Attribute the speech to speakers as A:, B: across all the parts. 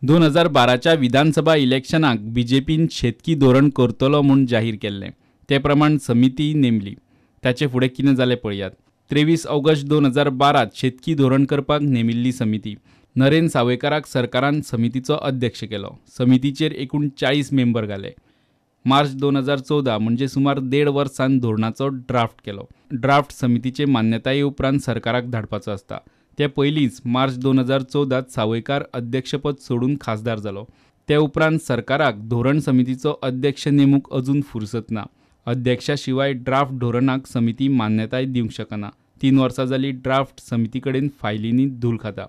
A: 2012च्या विधानसभा इलेक्शनाक बीजेपीन शेतकी धोरण करतलो म्हूण जाहीर केल्लें. ते प्रमाण समिती नेमली. ताचे फुडें कितें जालें पळयात. 23 ऑगस्ट 2012 शेतकी धोरण करपाक नेमिल्ली समिती. नरेन सावयकाराक सरकारान समितीचो अध्यक्ष केलो. समितीचेर एकूण 40 मेंबर घाले. मार्च 2014 म्हणजे सुमार 1.5 वर्सान धोरणाचो ड्राफ्ट केलो. ड्राफ्ट समितीचे मान्यताये उपरांत सरकाराक धाडपाचो आसता. ते पयलींच मार्च 2014 सावयकार अध्यक्षपद सोडून खासदार जालो. ते उपरांत सरकाराक धोरण समितीचो अध्यक्ष नेमूंक अजून फुरसत ना. अध्यक्षा शिवाय ड्राफ्ट धोरणाक समिती मान्यताय दिवंक शकना. 3 वर्सां जाली ड्राफ्ट समिती कडेन फायलींनी धूल खाता.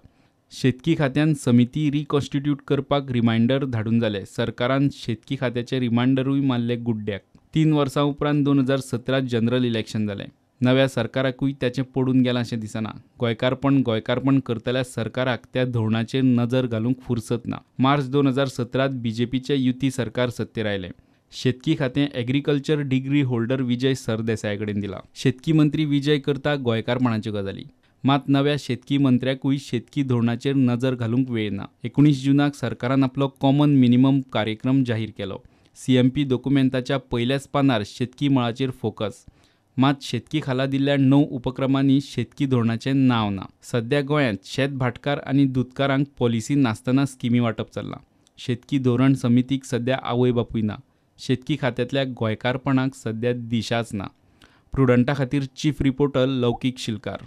A: शेतकी खात्यान समिती रिकॉन्स्टिट्यूट करपाक रिमांयडर धाडून जाले. सरकारान शेतकी खात्याचे रिमांयडरूय मारले गुड्ड्याक. 3 वर्सां उपरांत 2017 जनरल इलेक्शन जालें. नव्या सरकाराकूय त्याचें पडून गेलां अशें दिसना. गोंयकारपण करतल्या सरकाराक त्या धोरणाचेर नजर घालूंक फुरसत ना. मार्च 2017 बीजेपीचे युती सरकार सत्तेर आयलें. शेतकी खातें agriculture degree holder Vijay Sardesai कडेन दिलां. शेतकी मंत्री विजय करता गोंयकारपणाच्यो गजाली. मात नव्या शेतकी मंत्र्याकूय शेतकी धोरणाचेर नजर घालूंक वेळ ना. 19 जुनाक सरकारान आपलो कॉमन मिनिमम कार्यक्रम जाहीर केलो. CMP डॉक्युमेंटाच्या पयल्याच पानार शेतकी मळाचेर फोकस. मात शेतकी खाला दिल्ल्या 9 उपक्रमांनी शेतकी धोरणाचें नांव ना. सध्या गोंयांत शेत भाटकार आनी दुधकारांक पॉलिसी नासतना स्किमी वांटप चल्लां. शेतकी धोरण समितीक सध्या आवय बापूय ना. शेतकी खात्यांतल्या गोंयकारपणाक सध्या दिशाच ना. प्रुडंटा खातीर चीफ रिपोर्टर लौकीक शिलकार.